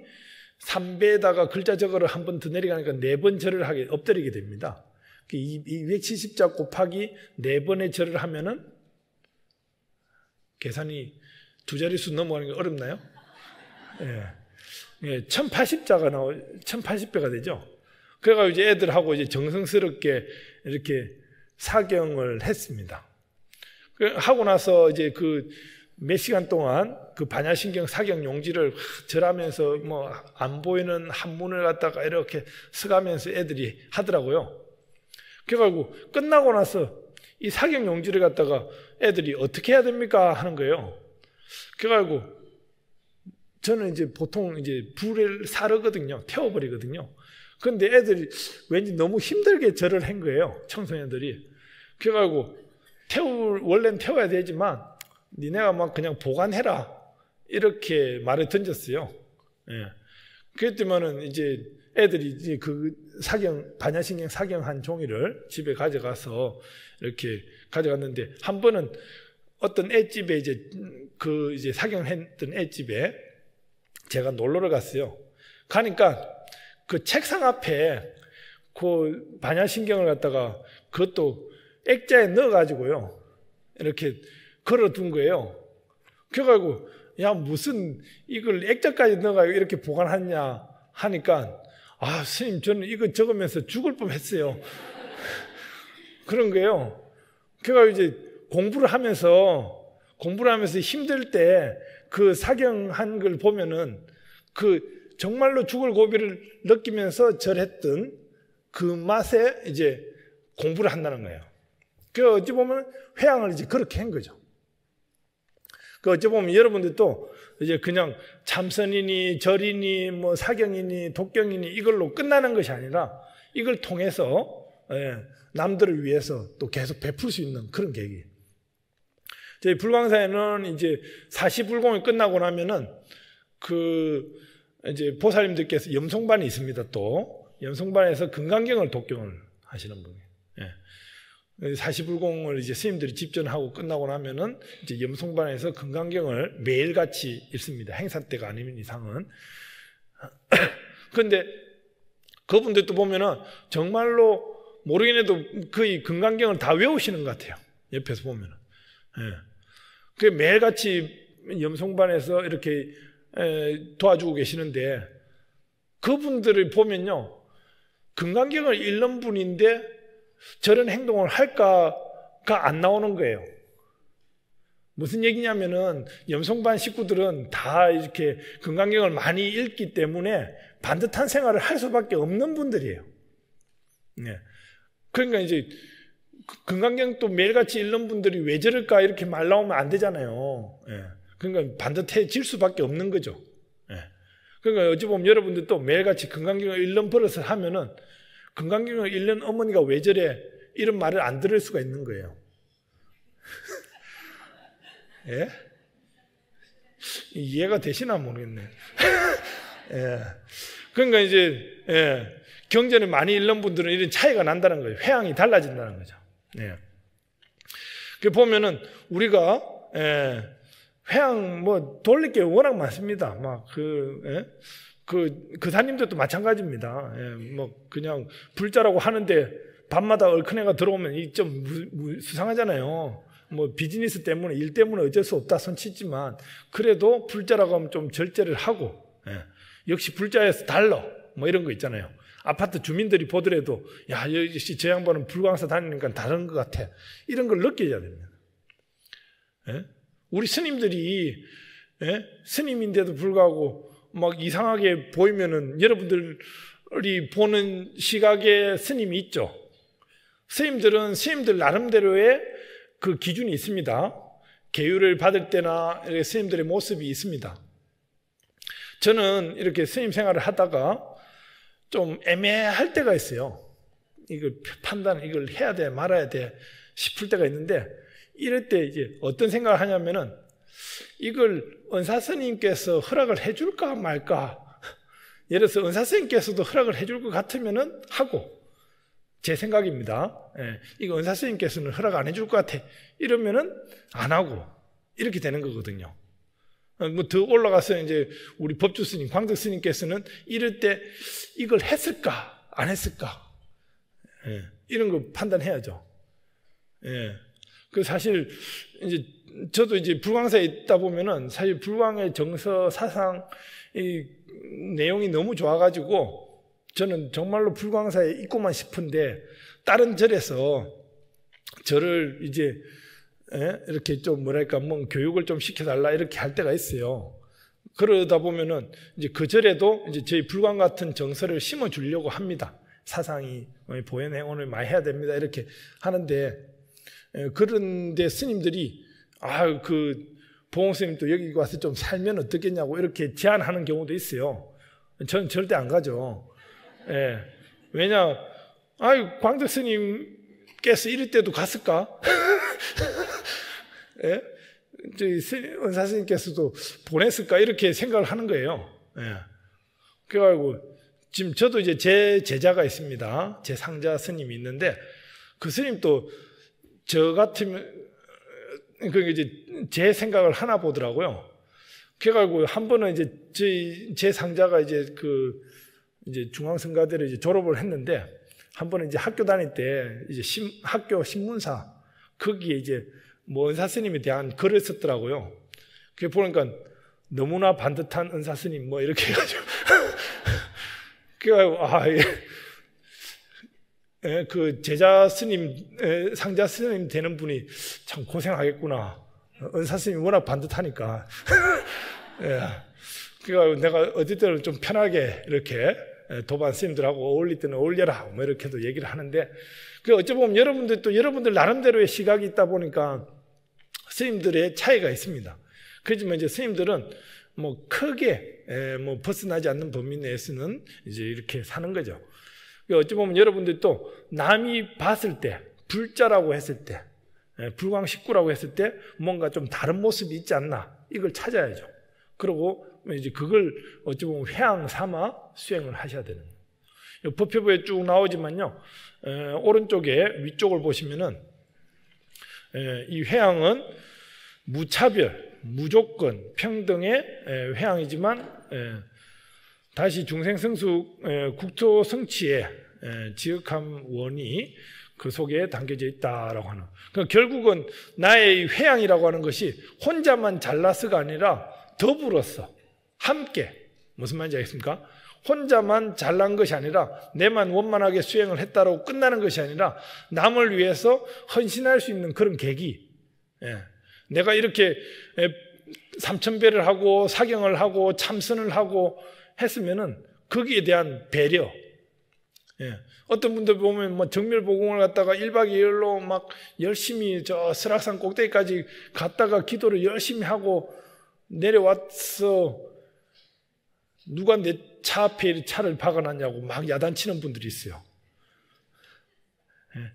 3배에다가 글자 저거를 한 번 더 내려가니까 4번 절을 하게 엎드리게 됩니다. 270자 곱하기 4번의 절을 하면은 계산이 두 자릿수 넘어가는 게 어렵나요? 예, 1080자가 1080배가 되죠. 그래가지고 이제 애들하고 이제 정성스럽게 이렇게 사경을 했습니다. 하고 나서 이제 그 몇 시간 동안 그 반야신경 사경 용지를 절하면서 뭐 안 보이는 한문을 갖다가 이렇게 써가면서 애들이 하더라고요. 그래가지고 끝나고 나서 이 사경 용지를 갖다가 애들이 어떻게 해야 됩니까? 하는 거예요. 그래가지고 저는 이제 보통 이제 불을 사르거든요. 태워버리거든요. 그런데 애들이 왠지 너무 힘들게 절을 한 거예요. 청소년들이. 그래가지고 원래는 태워야 되지만 니네가 막 그냥 보관해라 이렇게 말을 던졌어요. 예. 그랬더니만은 이제 애들이 이제 그 반야신경 사경한 종이를 집에 가져가서 이렇게 가져갔는데 한 번은 어떤 애집에 이제 사경했던 애집에 제가 놀러를 갔어요. 가니까 그 책상 앞에 그 반야신경을 갖다가 그것도 액자에 넣어가지고요. 이렇게 걸어둔 거예요. 그래가지고 야 무슨 이걸 액자까지 넣어가지고 이렇게 보관하냐 하니까 스님 저는 이거 적으면서 죽을 뻔했어요. 그런 거예요. 그래가지고 이제 공부를 하면서 힘들 때 그 사경한 걸 보면은 그 정말로 죽을 고비를 느끼면서 절했던 그 맛에 이제 공부를 한다는 거예요. 그 어찌 보면 회양을 이제 그렇게 한 거죠. 그 어찌 보면 여러분들도 이제 그냥 참선이니 절이니 뭐 사경이니 독경이니 이걸로 끝나는 것이 아니라 이걸 통해서 남들을 위해서 또 계속 베풀 수 있는 그런 계획이에요. 저희 불광사에는 이제 사시불공이 끝나고 나면은 이제 보살님들께서 염송반이 있습니다. 또 염송반에서 금강경을 독경을 하시는 분이에요. 사시불공을 이제 스님들이 집전하고 끝나고 나면은 이제 염송반에서 금강경을 매일같이 읽습니다. 행사 때가 아니면 이상은. 그런데 그분들도 보면은 정말로 모르긴 해도 거의 금강경을 다 외우시는 것 같아요. 옆에서 보면은. 그 매일같이 염송반에서 이렇게 도와주고 계시는데 그분들을 보면요. 금강경을 읽는 분인데 저런 행동을 할까가 안 나오는 거예요. 무슨 얘기냐면은 염송반 식구들은 다 이렇게 금강경을 많이 읽기 때문에 반듯한 생활을 할 수밖에 없는 분들이에요. 그러니까 이제 금강경 또 매일같이 읽는 분들이 왜 저럴까 이렇게 말 나오면 안 되잖아요. 그러니까 반듯해질 수밖에 없는 거죠. 그러니까 어찌 보면 여러분들도 매일같이 금강경을 읽는 버릇을 하면은 금강경을 읽는 어머니가 왜 저래 이런 말을 안 들을 수가 있는 거예요. 예? 이해가 되시나 모르겠네. 그러니까 이제 경전을 많이 읽는 분들은 이런 차이가 난다는 거예요. 회양이 달라진다는 거죠. 그 보면은 우리가 회양 뭐 돌릴 게 워낙 많습니다. 막 그사님들도 마찬가지입니다. 뭐 그냥 불자라고 하는데 밤마다 얼큰애가 들어오면 이 좀 수상하잖아요. 뭐 비즈니스 때문에 일 때문에 어쩔 수 없다 손치지만 그래도 불자라고 하면 좀 절제를 하고 역시 불자에서 달러 뭐 이런 거 있잖아요. 아파트 주민들이 보더라도 야 역시 저 양반은 불광사 다니니까 다른 것 같아 이런 걸 느껴야 됩니다. 우리 스님들이 스님인데도 불구하고 막 이상하게 보이면은 여러분들이 보는 시각에 스님이 있죠. 스님들은 스님들 나름대로의 그 기준이 있습니다. 계율을 받을 때나 이렇게 스님들의 모습이 있습니다. 저는 이렇게 스님 생활을 하다가 좀 애매할 때가 있어요. 이걸 이걸 해야 돼 말아야 돼 싶을 때가 있는데 이럴 때 이제 어떤 생각을 하냐면은 이걸 은사스님께서 허락을 해줄까 말까. 예를 들어서 은사스님께서도 허락을 해줄 것 같으면은 하고 제 생각입니다. 이거 은사스님께서는 허락 안 해줄 것 같아. 이러면은 안 하고 이렇게 되는 거거든요. 뭐 더 올라가서 이제 우리 법주 스님, 광덕 스님께서는 이럴 때 이걸 했을까, 안 했을까? 예, 이런 거 판단해야죠. 예. 그 사실 이제 저도 이제 불광사에 있다 보면은 사실 불광의 정서 사상 이 내용이 너무 좋아가지고 저는 정말로 불광사에 있고만 싶은데 다른 절에서 저를 이제 이렇게 좀 뭐랄까 뭐 교육을 좀 시켜달라 이렇게 할 때가 있어요. 그러다 보면은 이제 그 절에도 이제 저희 불광 같은 정서를 심어주려고 합니다. 사상이 보현행원을 많이 해야 됩니다 이렇게 하는데, 그런데 스님들이 그 보홍 스님도 여기 와서 좀 살면 어떻겠냐고 이렇게 제안하는 경우도 있어요. 저는 절대 안 가죠. 예. 왜냐, 광덕 스님께서 이럴 때도 갔을까? 예? 저희 은사 스님께서도 보냈을까? 이렇게 생각을 하는 거예요. 예. 그래가지고 지금 저도 이제 제 제자가 있습니다. 제 상자 스님이 있는데 그 스님도 저 같으면 이제 제 생각을 하나 보더라고요. 그래가지고 한 번은 이제 제 상자가 이제 이제 중앙성가대를 이제 졸업을 했는데 한 번은 이제 학교 다닐 때 이제 학교 신문사 거기에 이제 뭐 은사 스님에 대한 글을 썼더라고요. 그게 보니까 너무나 반듯한 은사 스님 뭐 이렇게 해가지고 그래가지고 그 제자 스님, 상자 스님 되는 분이 참 고생하겠구나. 은사 스님이 워낙 반듯하니까. 예. 그래가지고 내가 어디 때는 좀 편하게 이렇게 도반 스님들하고 어울릴 때는 어울려라. 뭐 이렇게도 얘기를 하는데, 그 어찌 보면 여러분들 또 여러분들 나름대로의 시각이 있다 보니까 스님들의 차이가 있습니다. 그렇지만 이제 스님들은 뭐 크게 뭐 벗어나지 않는 범위 내에서는 이제 이렇게 사는 거죠. 어찌 보면 여러분들도 남이 봤을 때, 불자라고 했을 때, 불광 식구라고 했을 때 뭔가 좀 다른 모습이 있지 않나 이걸 찾아야죠. 그리고 이제 그걸 어찌 보면 회양 삼아 수행을 하셔야 되는 거예요. 법회부에 쭉 나오지만요, 오른쪽에 위쪽을 보시면은 이 회양은 무차별, 무조건, 평등의 회양이지만 다시 중생성수 국토 성취의 지극함 원이 그 속에 담겨져 있다라고 하는. 그러니까 결국은 나의 회양이라고 하는 것이 혼자만 잘나서가 아니라 더불어서 함께, 무슨 말인지 알겠습니까? 혼자만 잘난 것이 아니라 내만 원만하게 수행을 했다라고 끝나는 것이 아니라 남을 위해서 헌신할 수 있는 그런 계기. 내가 이렇게 삼천배를 하고 사경을 하고 참선을 하고 했으면은 거기에 대한 배려. 어떤 분들 보면 뭐 정멸보공을 갖다가 1박 2일로 막 열심히 저 설악산 꼭대기까지 갔다가 기도를 열심히 하고 내려와서 누가 내 차 앞에 차를 박아놨냐고 막 야단치는 분들이 있어요.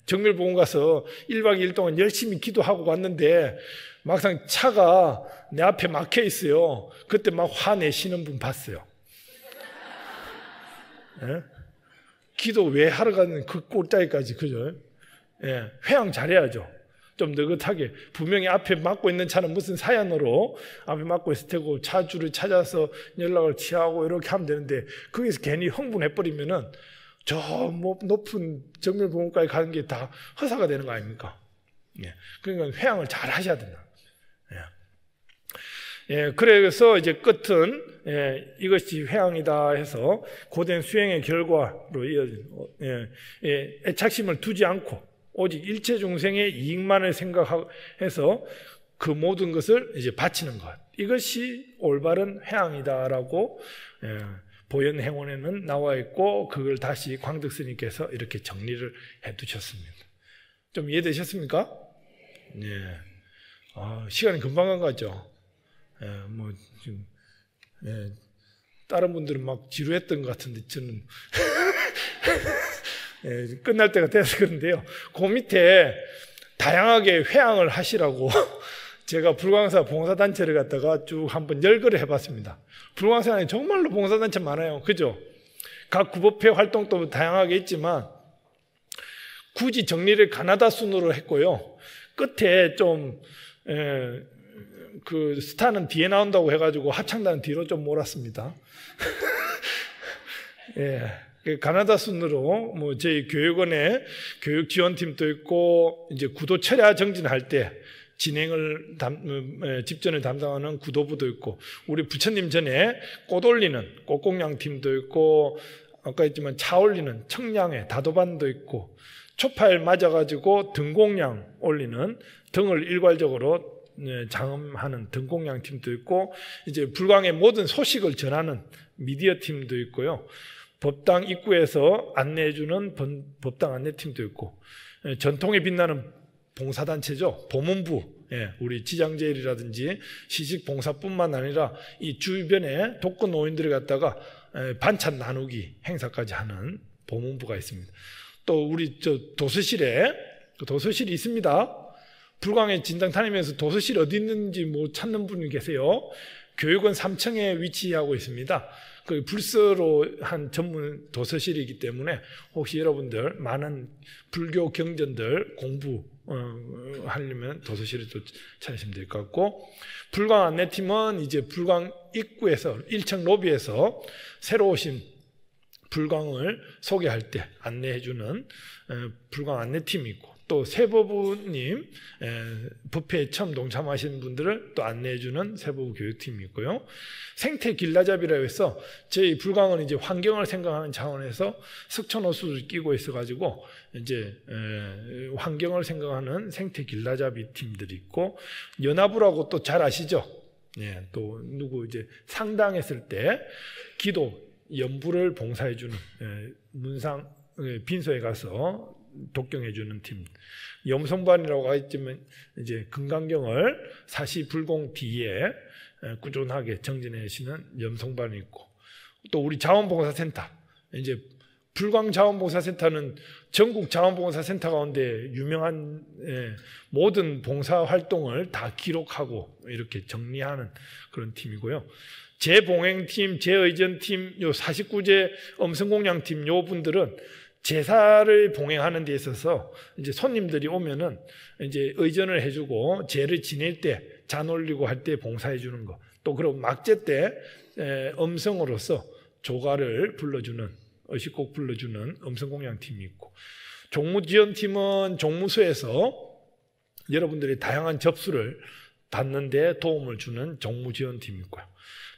정멸보공 가서 1박 2일 동안 열심히 기도하고 왔는데 막상 차가 내 앞에 막혀 있어요. 그때 막 화내시는 분 봤어요. 기도 왜 하러 가는 그 꼴짜기까지, 그죠? 회양 잘해야죠. 좀 느긋하게. 분명히 앞에 막고 있는 차는 무슨 사연으로 앞에 막고 있을 테고 차주를 찾아서 연락을 취하고 이렇게 하면 되는데 거기서 괜히 흥분해버리면은 저 높은 정멸보험까지 가는 게 다 허사가 되는 거 아닙니까? 그러니까 회양을 잘 하셔야 된다. 그래서 이제 끝은 이것이 회양이다 해서 고된 수행의 결과로 이어진 애착심을 두지 않고 오직 일체 중생의 이익만을 생각해서 그 모든 것을 이제 바치는 것, 이것이 올바른 회양이다라고 보현행원에는 나와 있고 그걸 다시 광덕 스님께서 이렇게 정리를 해두셨습니다. 좀 이해되셨습니까? 시간이 금방 간 것 같죠? 뭐 지금 다른 분들은 막 지루했던 것 같은데 저는 끝날 때가 돼서 그런데요. 그 밑에 다양하게 회양을 하시라고 제가 불광사 봉사단체를 갖다가 쭉 한번 열거를 해봤습니다. 불광사에 정말로 봉사단체 많아요. 그죠? 각 구법회 활동도 다양하게 있지만 굳이 정리를 가나다 순으로 했고요. 끝에 좀 그 스타는 뒤에 나온다고 해가지고 합창단은 뒤로 좀 몰았습니다. 예. 가나다 순으로 뭐 저희 교육원에 교육 지원팀도 있고 이제 구도 철야 정진할 때 진행을 집전을 담당하는 구도부도 있고 우리 부처님 전에 꽃 올리는 꽃공양 팀도 있고 아까 했지만 차 올리는 청량회 다도반도 있고 초파일 맞아가지고 등공양 올리는 등을 일괄적으로 장음하는 등공양 팀도 있고 이제 불광의 모든 소식을 전하는 미디어 팀도 있고요. 법당 입구에서 안내해주는 법당 안내팀도 있고 전통에 빛나는 봉사단체죠. 보문부, 우리 지장제일이라든지 시식봉사뿐만 아니라 이 주변에 독거 노인들을 갖다가 반찬 나누기 행사까지 하는 보문부가 있습니다. 또 우리 도서실에 도서실이 있습니다. 불광에 진당 다니면서 도서실 어디 있는지 못 찾는 분이 계세요. 교육원 3층에 위치하고 있습니다. 그 불서로 한 전문 도서실이기 때문에 혹시 여러분들 많은 불교 경전들 공부하려면 도서실에 또 찾으시면 될 것 같고 불광 안내팀은 이제 불광 입구에서 1층 로비에서 새로 오신 불광을 소개할 때 안내해주는 불광 안내팀이 있고 또 세법부님 법회에 처음 동참하시는 분들을 또 안내해주는 세법부 교육팀이 있고요. 생태 길라잡이라고 해서 저희 불광은 이제 환경을 생각하는 차원에서 석촌호수를 끼고 있어가지고 이제 환경을 생각하는 생태 길라잡이 팀들이 있고 연합부라고 또 잘 아시죠? 예, 또 누구 이제 상당했을 때 기도 연부를 봉사해주는 문상 빈소에 가서 독경해주는 팀, 염성반이라고 했지만 이제 금강경을 사시불공 뒤에 꾸준하게 정진하시는 염성반이 있고 또 우리 자원봉사센터 이제 불광자원봉사센터는 전국 자원봉사센터 가운데 유명한 모든 봉사활동을 다 기록하고 이렇게 정리하는 그런 팀이고요. 재봉행팀, 재의전팀, 요 49제 엄성공양팀 요 분들은 제사를 봉행하는 데 있어서 이제 손님들이 오면은 이제 의전을 해주고 제를 지낼 때 잔 올리고 할 때 봉사해주는 거. 또 그리고 막제 때 엄성으로서 조가를 불러주는 의식곡 불러주는 엄성공양팀이 있고 종무지원팀은 종무소에서 여러분들이 다양한 접수를 받는 데 도움을 주는 종무지원팀이 있고요.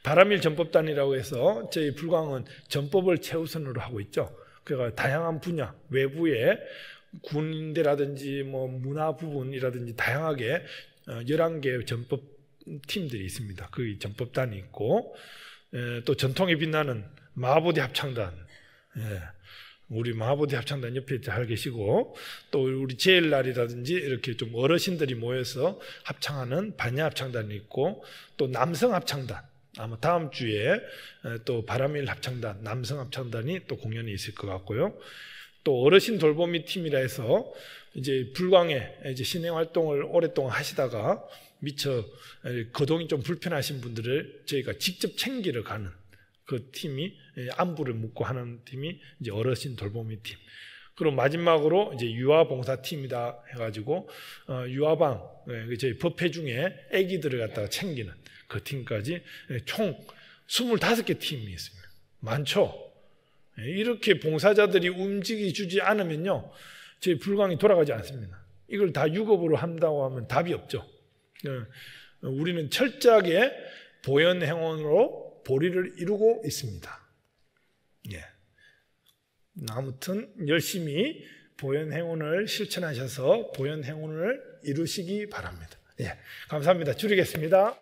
바람일 전법단이라고 해서 저희 불광은 전법을 최우선으로 하고 있죠. 그러니까 다양한 분야, 외부의 군대라든지 뭐 문화 부분이라든지 다양하게 11개의 전법 팀들이 있습니다. 그 전법단이 있고 또 전통에 빛나는 마하보디 합창단, 우리 마하보디 합창단 옆에 잘 계시고 또 우리 제일날이라든지 이렇게 좀 어르신들이 모여서 합창하는 반야 합창단이 있고 또 남성 합창단 아마 다음 주에 또 바람일 합창단, 남성 합창단이 또 공연이 있을 것 같고요. 또 어르신 돌보미 팀이라 해서 이제 불광에 이제 신행 활동을 오랫동안 하시다가 미처 거동이 좀 불편하신 분들을 저희가 직접 챙기러 가는 그 팀이 안부를 묻고 하는 팀이 이제 어르신 돌보미 팀. 그리고 마지막으로 이제 유아봉사 팀이다 해가지고 유아방 저희 법회 중에 아기들을 갖다가 챙기는 그 팀까지 총 25개 팀이 있습니다. 많죠? 이렇게 봉사자들이 움직여주지 않으면요, 저희 불광이 돌아가지 않습니다. 이걸 다 유급으로 한다고 하면 답이 없죠. 우리는 철저하게 보현행원으로 보리를 이루고 있습니다. 예. 아무튼 열심히 보현행원을 실천하셔서 보현행원을 이루시기 바랍니다. 예. 감사합니다. 줄이겠습니다.